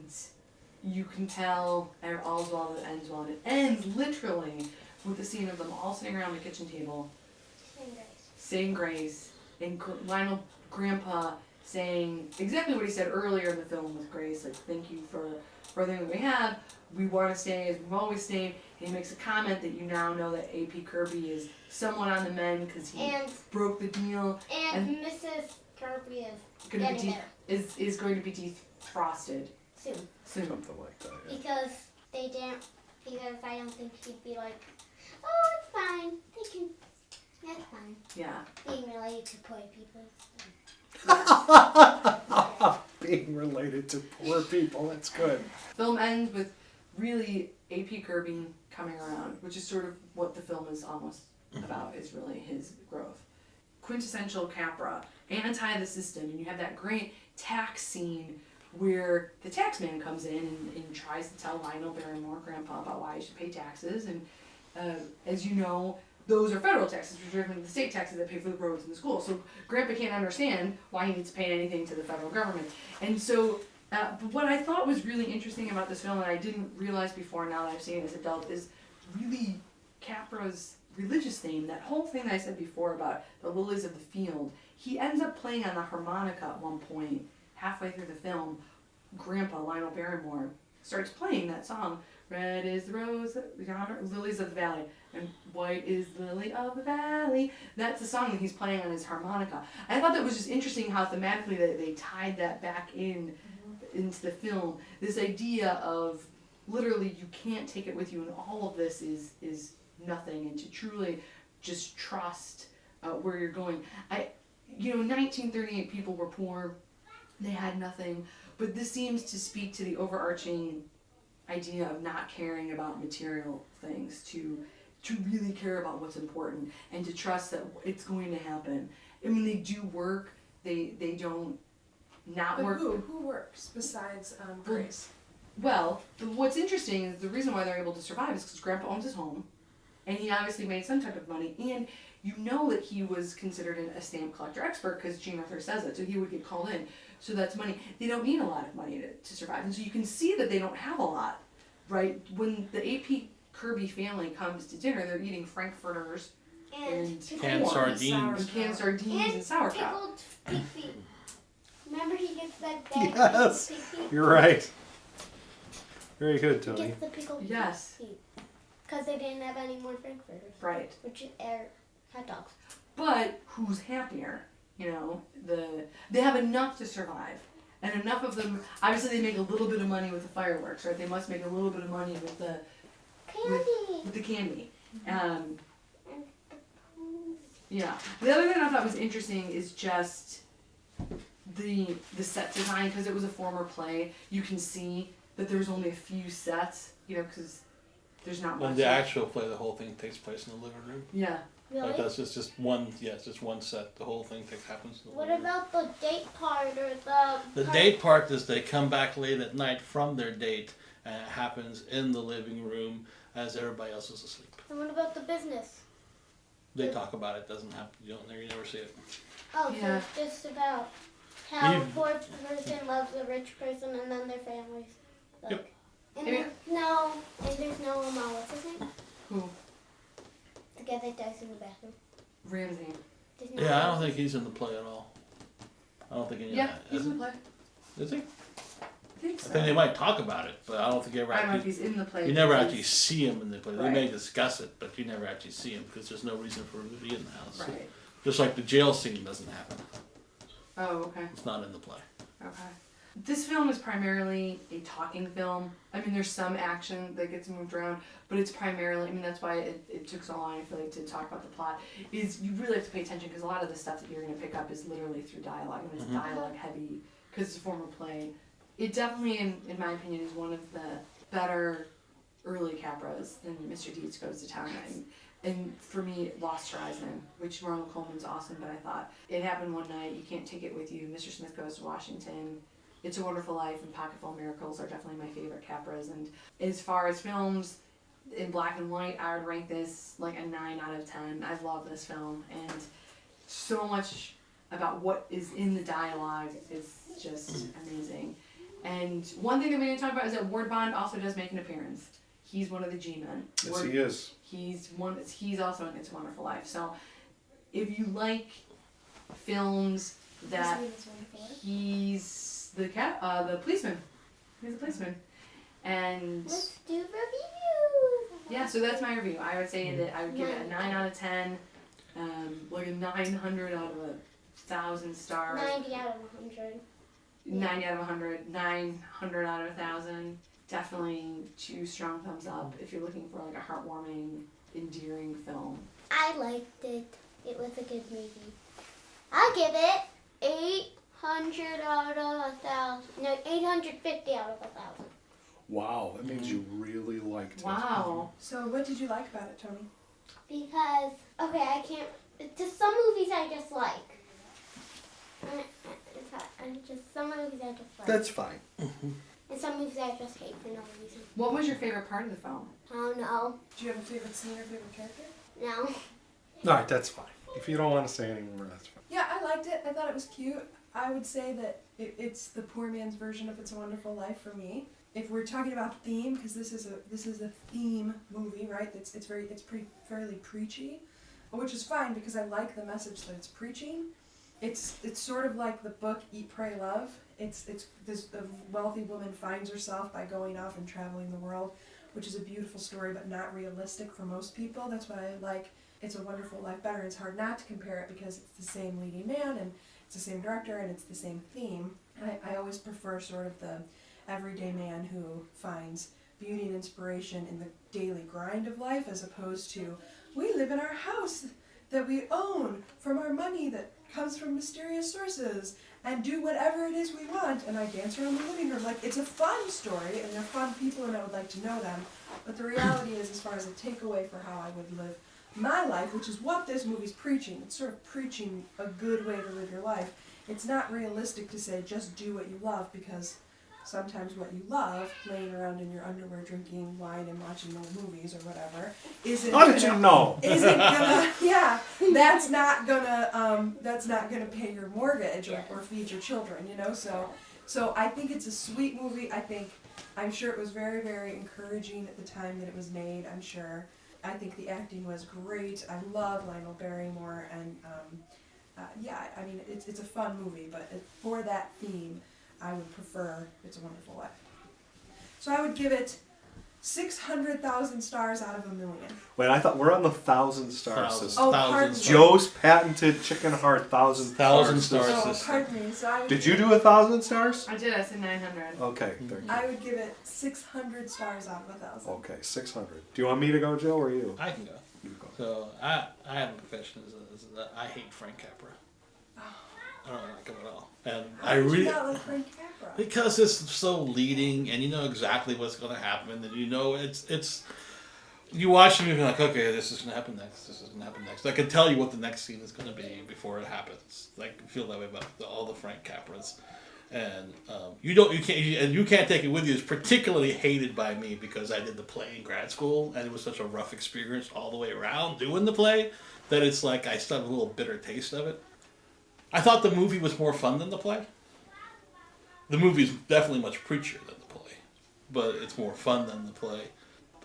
F: you can tell all's well that ends well. And it ends literally with the scene of them all sitting around the kitchen table, saying grace, and Lionel Grandpa saying exactly what he said earlier in the film with Grace, like, thank you for everything that we have. We want to stay as we've always stayed. And he makes a comment that you now know that A.P. Kirby is someone on the mend because he broke the deal.
H: And Mrs. Kirby is
F: Gonna
H: getting there.
F: is going to be defrosted
H: Soon.
D: Something like that. Yeah.
H: Because I don't think he'd be like, oh, it's fine. That's fine.
F: Yeah.
H: Being related to poor people.
D: Being related to poor people, that's good.
F: Film ends with really A.P. Kirby coming around, which is sort of what the film is almost about, is really his growth. Quintessential Capra, anti the system, and you have that great tax scene where the tax man comes in and tries to tell Lionel Barrymore, Grandpa, about why he should pay taxes, and as you know, those are federal taxes, which are different than the state taxes that pay for the roads and the schools. So Grandpa can't understand why he needs to pay anything to the federal government. And so what I thought was really interesting about this film, and I didn't realize before, now that I've seen it as an adult, is really Capra's religious theme. That whole thing that I said before about the lilies of the field, he ends up playing on the harmonica at one point, halfway through the film. Grandpa, Lionel Barrymore, starts playing that song, red is the rose, yonder, lilies of the valley, and white is the lily of the valley. That's the song that he's playing on his harmonica. I thought that was just interesting how thematically they tied that back into the film. This idea of literally you can't take it with you, and all of this is nothing, and to truly just trust where you're going. 1938 people were poor, they had nothing, but this seems to speak to the overarching idea of not caring about material things, to really care about what's important, and to trust that it's going to happen. I mean, they do work, they don't not work.
G: Who works besides Grace?
F: Well, what's interesting is the reason why they're able to survive is because Grandpa owns his home, and he obviously made some type of money, and you know that he was considered a stamp collector expert because Jean Arthur says it, so he would get called in. So that's money. They don't need a lot of money to survive, and so you can see that they don't have a lot, right? When the A.P. Kirby family comes to dinner, they're eating frankfurters and
E: canned sardines.
F: And canned sardines and sauerkraut.
H: Pickled pig feet. Remember he gets that bag
D: Yes,
H: of pig feet?
D: you're right. Very good,
H: He
D: Tony.
H: gets the pickled
F: Yes.
H: pig feet. Because they didn't have any more frankfurters.
F: Right.
H: Which are hot dogs.
F: But who's happier? They have enough to survive, and enough of them. Obviously, they make a little bit of money with the fireworks, right? They must make a little bit of money with the
H: Candy.
F: with the candy. Yeah. The other thing I thought was interesting is just the set design, because it was a former play. You can see that there was only a few sets, because there's not
E: Well,
F: much.
E: the actual play, the whole thing takes place in the living room.
F: Yeah.
H: Really?
E: Like that's just one. Yeah, it's just one set. The whole thing happens. In the
H: What
E: living room.
H: about the date part or
E: The date part is they come back late at night from their date, and it happens in the living room as everybody else is asleep.
H: And what about the business?
E: They talk about it. Doesn't happen. You never see it.
H: Oh,
F: Yeah.
H: so it's just about how
E: You-
H: a poor person loves a rich person and then their families. Like,
E: Yep.
H: And
F: Yeah.
H: there's no what's his name?
F: Who?
H: The guy that dies in the bathroom.
F: Ramsey.
H: There's no
E: Yeah, I don't think he's in the play at all. I don't think any
F: Yeah,
E: of that.
F: he's in the play.
E: Is he?
F: I think so.
E: I think they might talk about it, but I don't think you ever
F: I don't know if
E: actually.
F: he's in the play.
E: You never
F: because-
E: actually see him in the play. They
F: Right.
E: may discuss it, but you never actually see him because there's no reason for him to be in the house.
F: Right.
E: Just like the jail scene doesn't happen.
F: Oh, okay.
E: It's not in the play.
F: Okay. This film is primarily a talking film. I mean, there's some action that gets moved around, but it's primarily, that's why it took so long, I feel like, to talk about the plot, is you really have to pay attention because a lot of the stuff that you're going to pick up is literally through dialogue, and it's dialogue heavy because it's a former play. It definitely, in my opinion, is one of the better early Capras than Mr. Deeds Goes to Town. And for me, Lost Horizon, which Ronald Coleman's awesome, but I thought It Happened One Night, You Can't Take It With You, Mr. Smith Goes to Washington, It's a Wonderful Life, and Pocketful of Miracles are definitely my favorite Capras. And as far as films in black and white, I would rank this like a 9 out of 10. I love this film, and so much about what is in the dialogue is just amazing. And one thing that we didn't talk about is that Ward Bond also does make an appearance. He's one of the G-men.
D: Yes, he is.
F: He's also in It's a Wonderful Life. So if you like films that he's the policeman. He's a policeman. And
H: Let's do reviews.
F: yeah, so that's my review. I would say that I would give it a 9 out of 10. Like a 900 out of 1,000 stars.
H: 90 out of 100.
F: 90 out of 100, 900 out of 1,000. Definitely 2 strong thumbs up if you're looking for like a heartwarming, endearing film.
H: I liked it. It was a good movie. I'll give it 800 out of 1,000. No, 850 out of 1,000.
D: Wow, that means you really liked it.
F: Wow.
G: So what did you like about it, Tony?
H: Because, okay, I can't. Just some movies I just like. Some movies I just like.
D: That's fine.
H: And some movies I just hate for no reason.
F: What was your favorite part of the film?
H: I don't know.
G: Do you have a favorite scene or favorite character?
H: No.
D: Alright, that's fine. If you don't want to say anymore, that's fine.
G: Yeah, I liked it. I thought it was cute. I would say that it's the poor man's version of It's a Wonderful Life for me. If we're talking about theme, because this is a theme movie, right? It's fairly preachy, which is fine because I like the message that it's preaching. It's sort of like the book Eat, Pray, Love. It's this a wealthy woman finds herself by going off and traveling the world, which is a beautiful story but not realistic for most people. That's why I like It's a Wonderful Life better. It's hard not to compare it because it's the same leading man and it's the same director and it's the same theme. I always prefer sort of the everyday man who finds beauty and inspiration in the daily grind of life as opposed to we live in our house that we own from our money that comes from mysterious sources and do whatever it is we want and I dance around the living room. Like, it's a fun story and they're fun people and I would like to know them, but the reality is, as far as a takeaway for how I would live my life, which is what this movie's preaching, it's sort of preaching a good way to live your life. It's not realistic to say just do what you love because sometimes what you love, laying around in your underwear drinking wine and watching old movies or whatever, isn't
D: How did you know?
G: Isn't gonna that's not gonna pay your mortgage or feed your children, you know? So I think it's a sweet movie. I'm sure it was very, very encouraging at the time that it was made, I'm sure. I think the acting was great. I love Lionel Barrymore and I mean it's a fun movie, but for that theme I would prefer It's a Wonderful Life. So I would give it 600,000 stars out of 1,000,000.
D: Wait, I thought we're on the 1,000 star system.
G: Oh,
E: Thousand
G: pardon me.
E: stars.
D: Joe's patented chicken heart 1,000
E: 1,000
D: stars.
E: stars.
G: Oh,
E: system.
G: pardon me. So I would
D: Did you do 1,000 stars?
F: I did. I said 900.
D: Okay, there you
G: I would give it 600 stars out of 1,000.
D: go. Okay, 600. Do you want me to go, Joe, or you?
E: I can go.
D: You go.
E: So I have a confession is that I hate Frank Capra. I don't like him at all. And
G: How
E: I
G: did
E: really
G: you not like Frank Capra?
E: because it's so leading and you know exactly what's going to happen and you know it's you watch them and you're like, okay, this is going to happen next. This is going to happen next. I can tell you what the next scene is going to be before it happens. Like, I feel that way about all the Frank Capras. And you can't take it with you. It's particularly hated by me because I did the play in grad school and it was such a rough experience all the way around doing the play that it's like I still have a little bitter taste of it. I thought the movie was more fun than the play. The movie's definitely much preachier than the play, but it's more fun than the play.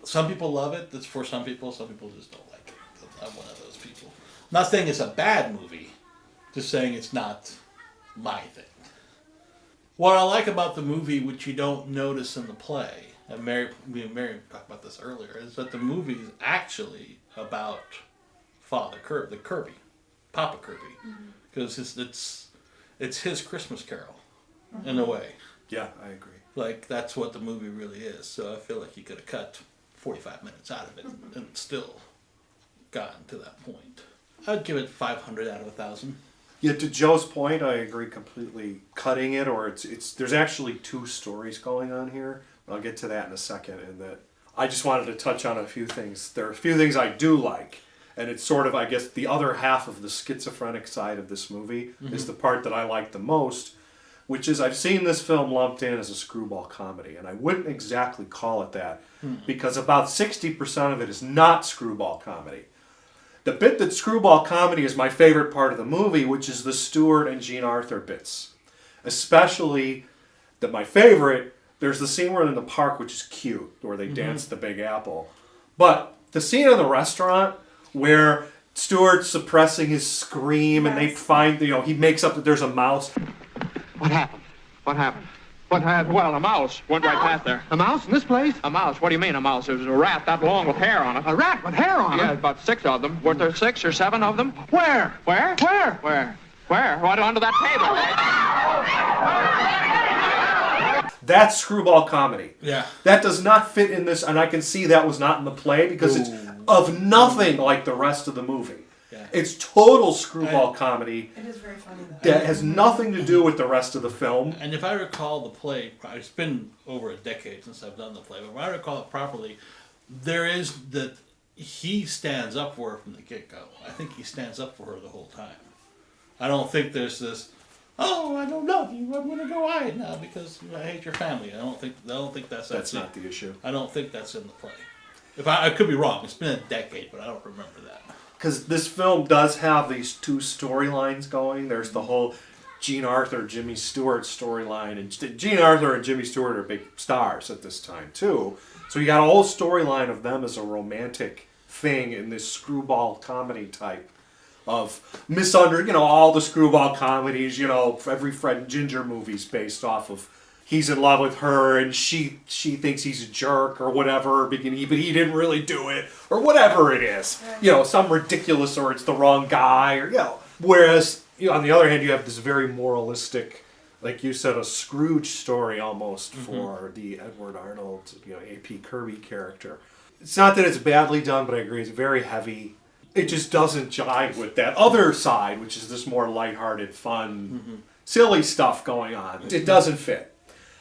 E: Some people love it. That's for some people. Some people just don't like it. I'm one of those people. I'm not saying it's a bad movie, just saying it's not my thing. What I like about the movie, which you don't notice in the play, and me and Mary talked about this earlier, is that the movie is actually about Father Kirby, Papa Kirby, because it's his Christmas Carol, in a way.
D: Yeah, I agree.
E: Like, that's what the movie really is. So I feel like you could have cut 45 minutes out of it and still gotten to that point. I'd give it 500 out of 1,000.
D: Yeah, to Joe's point, I agree completely. Cutting it, or there's actually 2 stories going on here. I'll get to that in a second. And that I just wanted to touch on a few things. There are a few things I do like, and it's sort of, I guess, the other half of the schizophrenic side of this movie is the part that I like the most, which is I've seen this film lumped in as a screwball comedy, and I wouldn't exactly call it that because about 60% of it is not screwball comedy. The bit that Screwball Comedy is my favorite part of the movie, which is the Stewart and Jean Arthur bits. Especially, my favorite, there's the scene where they're in the park, which is cute, where they dance the Big Apple. But the scene in the restaurant where Stewart's suppressing his scream and they find, he makes up that there's a mouse.
C: What happened? What happened? What happened? Well, a mouse went right past there. A mouse in this place? A mouse? What do you mean a mouse? It was a rat that long with hair on it. A rat with hair on it? Yeah, about 6 of them. Weren't there 6 or 7 of them? Where? Where? Where? Where? Where? Right under that table.
D: That's Screwball Comedy.
E: Yeah.
D: That does not fit in this, and I can see that was not in the play because it's of nothing like the rest of the movie. Yeah. It's total screwball comedy.
G: It is very funny though.
D: That has nothing to do with the rest of the film.
E: And if I recall the play, it's been over a decade since I've done the play, but if I recall it properly, there is that he stands up for her from the get-go. I think he stands up for her the whole time. I don't think there's this, oh, I don't love you, I'm going to go hide now because I hate your family. I don't think that's
D: not the issue.
E: I don't think that's in the play. If I could be wrong. It's been a decade, but I don't remember that.
D: Because this film does have these 2 storylines going. There's the whole Jean Arthur, Jimmy Stewart storyline. And Jean Arthur and Jimmy Stewart are big stars at this time, too. So you got a whole storyline of them as a romantic thing in this screwball comedy type of all the screwball comedies, every Fred and Ginger movie's based off of he's in love with her and she thinks he's a jerk or whatever, but he didn't really do it or whatever it is. Some ridiculous or it's the wrong guy or, Whereas, on the other hand, you have this very moralistic, like you said, a Scrooge story almost for the Edward Arnold, A.P. Kirby character. It's not that it's badly done, but I agree it's very heavy. It just doesn't jive with that other side, which is this more lighthearted, fun, silly stuff going on. It doesn't fit.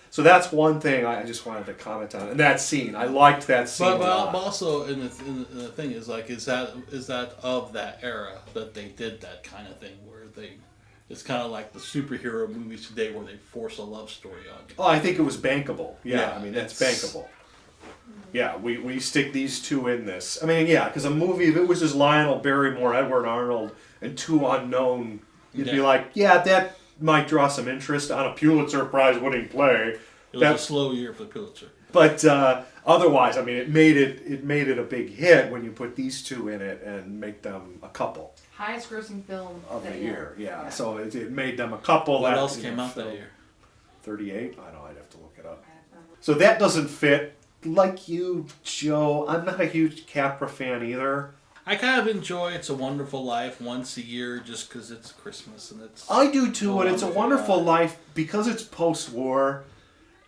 D: So that's one thing I just wanted to comment on. And that scene, I liked that scene.
E: But also, in the thing is that of that era that they did that kind of thing where it's kind of like the superhero movies today where they force a love story on you.
D: Oh, I think it was bankable. Yeah, that's bankable. Yeah, we stick these 2 in this. Because a movie, if it was just Lionel Barrymore, Edward Arnold, and 2 unknown, you'd be like, that might draw some interest on a Pulitzer Prize winning play.
E: It was a slow year for the Pulitzer.
D: But otherwise, it made it a big hit when you put these 2 in it and make them a couple.
F: Highest grossing film
D: of the year. Yeah. So it made them a couple.
E: What else came out that year?
D: 38? I don't know, I'd have to look it up. So that doesn't fit. Like you, Joe, I'm not a huge Capra fan either.
E: I kind of enjoy It's a Wonderful Life once a year just because it's Christmas and it's...
D: I do too, and It's a Wonderful Life, because it's post-war,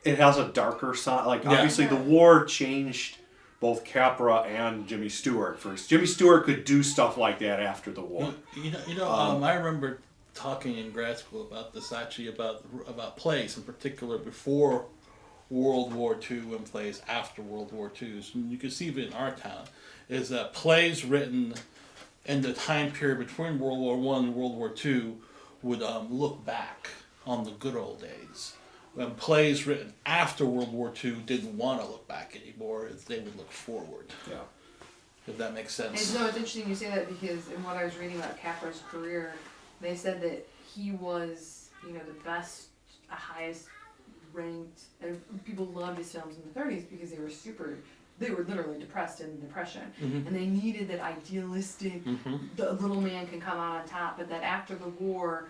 D: it has a darker side. Obviously the war changed both Capra and Jimmy Stewart first. Jimmy Stewart could do stuff like that after the war.
E: I remember talking in grad school about this, actually, about plays in particular before World War II and plays after World War II. So you can see it in our town. Is that plays written in the time period between World War I and World War II would look back on the good old days. When plays written after World War II didn't want to look back anymore, they would look forward.
D: Yeah.
E: If that makes sense.
F: It's interesting you say that because in what I was reading about Capra's career, they said that he was, the best, highest ranked, and people loved his films in the 30s because they were literally depressed in Depression. And they needed that idealistic, the little man can come out on top, but that after the war,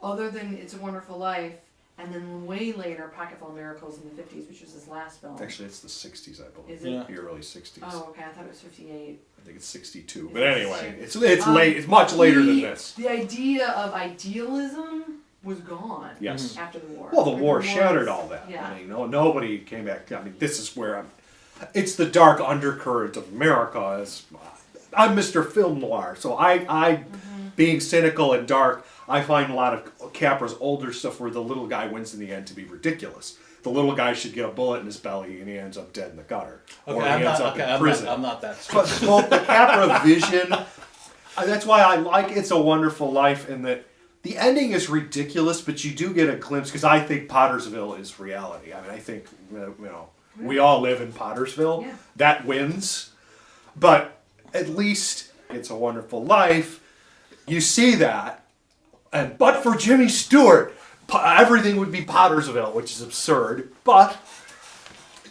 F: other than It's a Wonderful Life, and then way later, Pocketful of Miracles in the 50s, which was his last film.
D: Actually, it's the 60s, I believe.
F: Is it?
D: The early 60s.
F: Oh, okay, I thought it was 58.
D: I think it's 62. But anyway, it's late. It's much later than this.
F: The idea of idealism was gone.
D: Yes.
F: After the war.
D: Well, the war shattered all that.
F: Yeah.
D: Nobody came back. This is where it's the dark undercurrent of America. I'm Mr. Film Noir, so I being cynical and dark, I find a lot of Capra's older stuff where the little guy wins in the end to be ridiculous. The little guy should get a bullet in his belly and he ends up dead in the gutter. Or he ends up in prison.
E: I'm not that
D: But both the Capra vision, that's why I like It's a Wonderful Life, in that the ending is ridiculous, but you do get a glimpse, because I think Pottersville is reality. I think, we all live in Pottersville.
F: Yeah.
D: That wins. But at least It's a Wonderful Life, you see that. But for Jimmy Stewart, everything would be Pottersville, which is absurd. But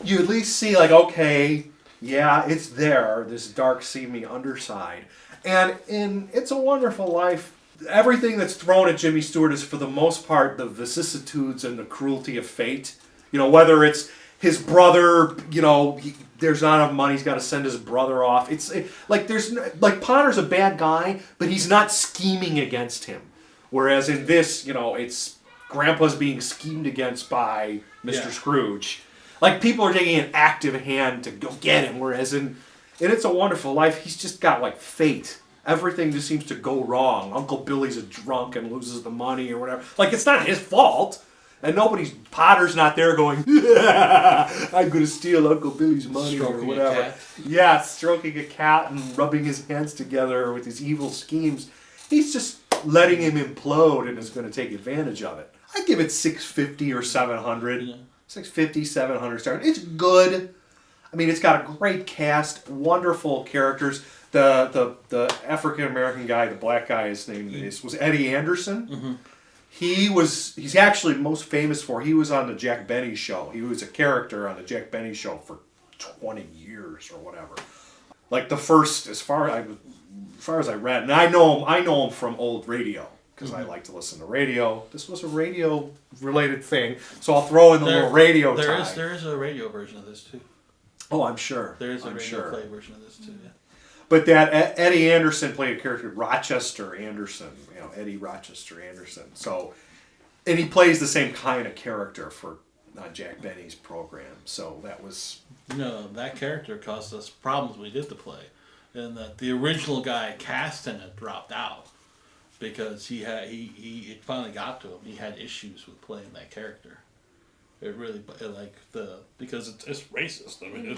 D: you at least see, like, okay, yeah, it's there, this dark, seamy underside. And in It's a Wonderful Life, everything that's thrown at Jimmy Stewart is, for the most part, the vicissitudes and the cruelty of fate. You know, whether it's his brother, you know, there's not enough money, he's got to send his brother off. Like Potter's a bad guy, but he's not scheming against him. Whereas in this, you know, it's Grandpa's being schemed against by Mr. Scrooge. Like, people are taking an active hand to go get him, whereas in It's a Wonderful Life, he's just got, like, fate. Everything just seems to go wrong. Uncle Billy's a drunk and loses the money or whatever. Like, it's not his fault. And Potter's not there going, I'm going to steal Uncle Billy's money or whatever. A cat. Yeah, stroking a cat and rubbing his hands together with his evil schemes. He's just letting him implode and is going to take advantage of it. I give it 650 or 700. Yeah. 650, 700 stars. It's good. I mean, it's got a great cast, wonderful characters. The African-American guy, the black guy, his name was Eddie Anderson. Mm-hmm. He's actually most famous for, he was on the Jack Benny Show. He was a character on the Jack Benny Show for 20 years or whatever. Like the first, as far as I read, and I know him from old radio, because I like to listen to radio. This was a radio-related thing, so I'll throw in the little radio tie.
E: There is a radio version of this, too.
D: Oh, I'm sure.
E: There is a radio play version of this, too, yeah.
D: But that Eddie Anderson played a character, Rochester Anderson, you know, Eddie Rochester Anderson. So, and he plays the same kind of character for Jack Benny's program. So that was...
E: No, that character caused us problems when we did the play. And that the original guy cast in it dropped out because it finally got to him. He had issues with playing that character. It really, because it's racist. I mean,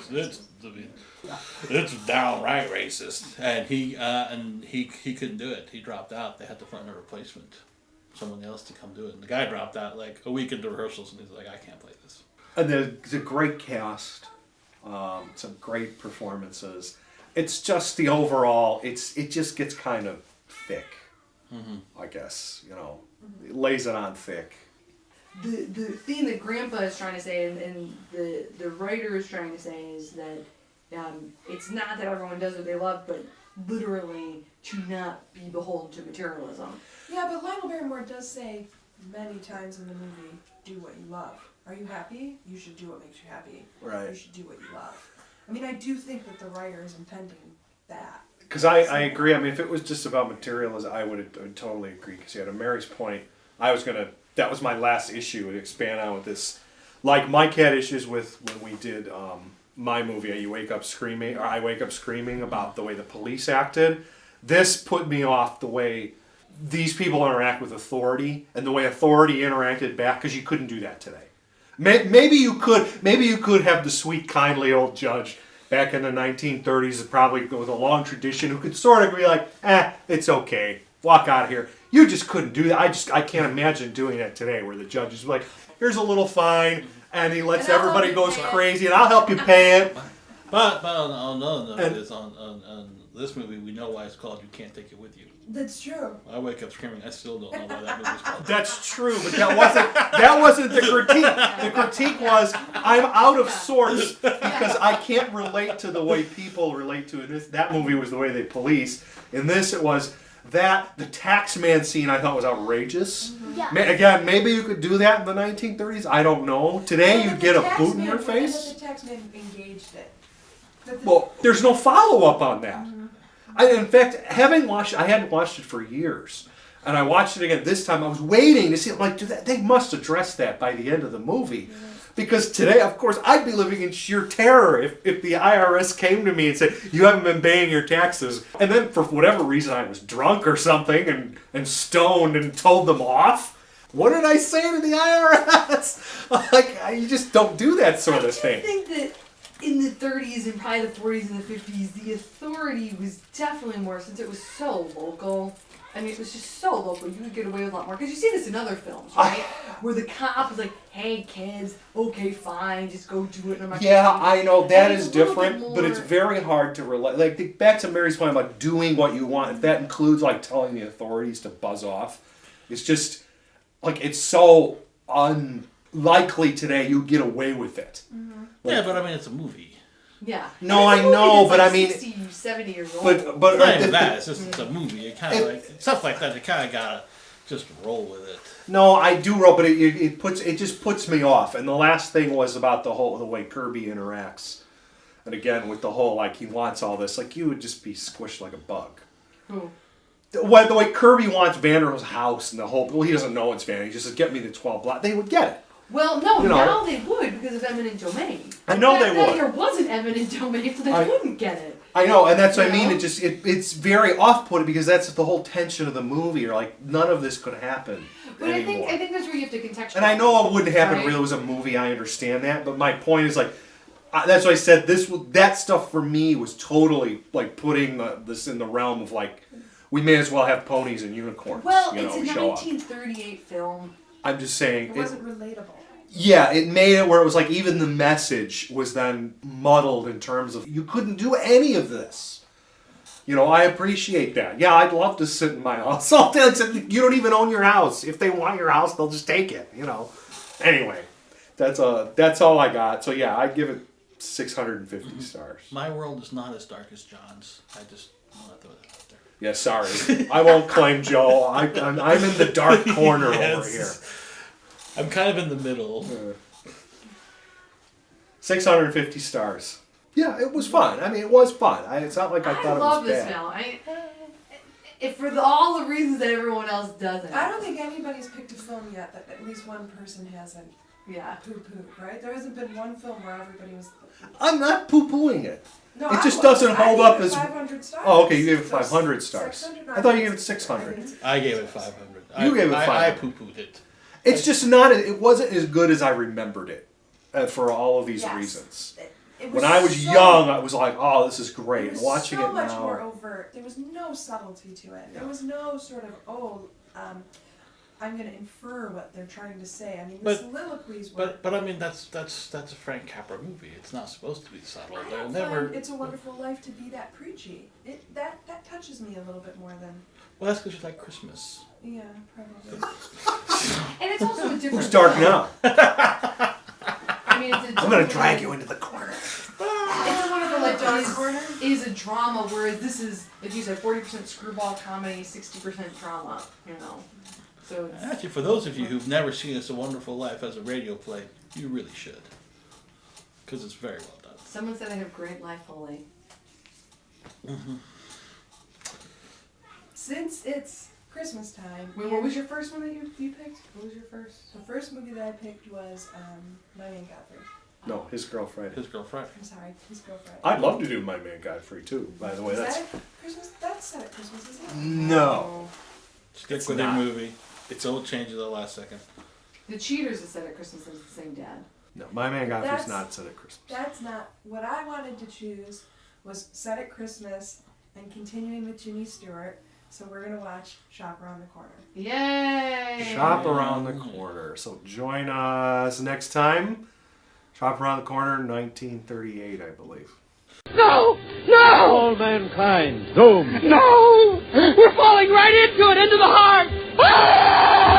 E: it's downright racist, and he couldn't do it. He dropped out. They had to find a replacement, someone else to come do it. And the guy dropped out like a week into rehearsals, and he's like, I can't play this.
D: And there's a great cast, some great performances. It's just the overall. It just gets kind of thick, I guess. You know, it lays it on thick.
F: The thing that Grandpa is trying to say and the writer is trying to say is that it's not that everyone does what they love, but literally to not be beholden to materialism.
G: Yeah, but Lionel Barrymore does say many times in the movie, do what you love. Are you happy? You should do what makes you happy.
D: Right.
G: You should do what you love. I mean, I do think that the writer is intending that.
D: Because I agree. I mean, if it was just about materialism, I would totally agree. Because you had a Mary's point. That was my last issue to expand on with this. Like Mike had issues with when we did my movie, I Wake Up Screaming about the way the police acted. This put me off the way these people interact with authority and the way authority interacted back, because you couldn't do that today. Maybe you could have the sweet, kindly old judge back in the 1930s, probably with a long tradition, who could sort of be like, it's okay, walk out of here. You just couldn't do that. I can't imagine doing that today, where the judge is like, here's a little fine, and he lets everybody go crazy, and I'll help you pay it.
E: But on another note, on this movie, we know why it's called You Can't Take It With You.
G: That's true.
E: I Wake Up Screaming. I still don't know why that movie's called.
D: That's true, but that wasn't the critique. The critique was, I'm out of sorts because I can't relate to the way people relate to it. That movie was the way they police. In this, it was that the taxman scene I thought was outrageous.
H: Yeah.
D: Again, maybe you could do that in the 1930s. I don't know. Today, you'd get a boot in your face.
G: The taxman engaged it.
D: Well, there's no follow-up on that. In fact, I hadn't watched it for years, and I watched it again this time. I was waiting to see, like, they must address that by the end of the movie. Because today, of course, I'd be living in sheer terror if the IRS came to me and said, you haven't been paying your taxes. And then for whatever reason, I was drunk or something and stoned and told them off. What did I say to the IRS? Like, you just don't do that sort of thing.
F: I think that in the 30s and probably the 40s and the 50s, the authority was definitely more, since it was so local. I mean, it was just so local. You could get away with a lot more. Because you see this in other films, right? Where the cop is like, hey, kids, okay, fine, just go do it.
D: Yeah, I know, that
F: And
D: is
F: it's a little bit
D: different, but it's
F: more-
D: very hard to relate. Like, back to Mary's point about doing what you want, if that includes, like, telling the authorities to buzz off, it's just, like, it's so unlikely today you get away with it.
E: Yeah, but I mean, it's a movie.
F: Yeah.
D: No,
F: And it's a
D: I
F: movie
D: know,
F: that's
D: but
F: like
D: I mean-
F: 60, 70 years old.
D: But
E: Not even that. It's just it's a movie. You kind of
D: It-
E: like stuff like that. You kind of gotta just roll with it.
D: No, I do roll, but it just puts me off. And the last thing was about the way Kirby interacts, and again with the whole like he wants all this, like you would just be squished like a bug.
F: Who?
D: The way Kirby wants Vanderhoof's house and the whole, well, he doesn't know it's Vander. He just says, "Get me the 12 blocks." They would get it.
F: Well, no,
D: You know.
F: now they would because of eminent domain.
D: I know
F: Back
D: they
F: then
D: would.
F: There wasn't eminent domain, so they
D: I-
F: wouldn't get it.
D: I know, and that's what I
F: You
D: mean.
F: know?
D: It's very off-putting because that's the whole tension of the movie. You're like, none of this could happen
F: But
D: anymore.
F: I think that's where you have to contextualize.
D: And I know it wouldn't happen if
F: Right.
D: it was a movie. I understand that, but my point is like, that's why I said that stuff for me was totally like putting this in the realm of like, we may as well have ponies and unicorns.
F: Well,
D: you
F: it's
D: know,
F: a
D: show up.
F: 1938 film.
D: I'm just saying.
G: It wasn't relatable.
D: Yeah, it made it where it was like even the message was then muddled in terms of you couldn't do any of this. You know, I appreciate that. Yeah, I'd love to sit in my house all day. Except you don't even own your house. If they want your house, they'll just take it. You know. Anyway, that's all I got. So yeah, I'd give it 650 stars.
E: My world is not as dark as John's. I just want to throw that out there.
D: Yeah, sorry, I won't claim Joe. I'm in the dark corner over
E: Yes.
D: here.
E: I'm kind of in the middle.
D: 650 stars. Yeah, it was fun. I mean, it was fun. It's not like I thought it
F: love
D: was
F: this
D: bad.
F: film. If for all the reasons that everyone else doesn't.
G: I don't think anybody's picked a film yet that at least one person hasn't
F: Yeah.
G: poo-pooed, right? There hasn't been one film where everybody was...
D: I'm not poo-pooing it.
G: No,
D: It
G: I
D: just
G: was.
D: doesn't
G: I
D: hold
G: gave
D: up
G: it
D: as-
G: 500 stars.
D: Oh, okay, you gave it
G: So
D: 500 stars.
G: 600,
D: I thought you gave it 600.
E: I gave it 500.
D: You gave it
E: I
D: 500.
E: poo-pooed it.
D: It's just not. It wasn't as good as I remembered it, for all of these
G: Yes.
D: reasons.
G: It
D: When I was
G: so-
D: young, I was like, "Oh, this is great."
G: It was
D: Watching
G: so
D: it
G: much
D: now,
G: more overt. There was no subtlety to it. There was no sort of, I'm going to infer what they're trying to say. I mean, the
E: But-
G: soliloquies were...
E: But I mean that's a Frank Capra movie. It's not supposed to be subtle.
G: I
E: They're
G: don't
E: never.
G: find It's a Wonderful Life to be that preachy. That touches me a little bit more than...
E: Well, that's because you like Christmas.
G: Yeah, probably.
F: And it's also a different.
D: who's dark
F: film.
D: now?
F: I mean, it's a
D: I'm gonna
F: different-
D: drag you into the corner.
F: It's a Wonderful Life is a drama, whereas this is, like you said, 40% screwball comedy, 60% drama. You know, so it's,
E: Actually, for those of you who've never seen It's a Wonderful Life as a radio play, you really should, because it's very well done.
F: someone said I have great life, Holy.
G: Since it's Christmas time...
F: Wait, what was your first one that you picked? What was your first?
G: The first movie that I picked was My Man Godfrey.
D: No, his girlfriend.
E: His girlfriend.
G: I'm sorry, his girlfriend.
D: I'd love to do My Man Godfrey too. By the way,
G: Is
D: that's
G: that at Christmas? That's set at Christmas, isn't it?
D: no.
E: Stick
D: It's
E: with
D: not.
E: your movie. It's all changes at the last second.
F: The Cheaters is set at Christmas and it's the same dad.
D: No, My Man Godfrey's
G: That's-
D: not set at Christmas.
G: That's not what I wanted to choose. Was set at Christmas and continuing with Jimmy Stewart. So we're gonna watch Shop Around the Corner.
F: Yay!
D: Shop Around the Corner. So join us next time. Shop Around the Corner, 1938, I believe.
B: No! No!
I: All mankind doomed.
B: No! We're falling right into it, into the heart! Ah!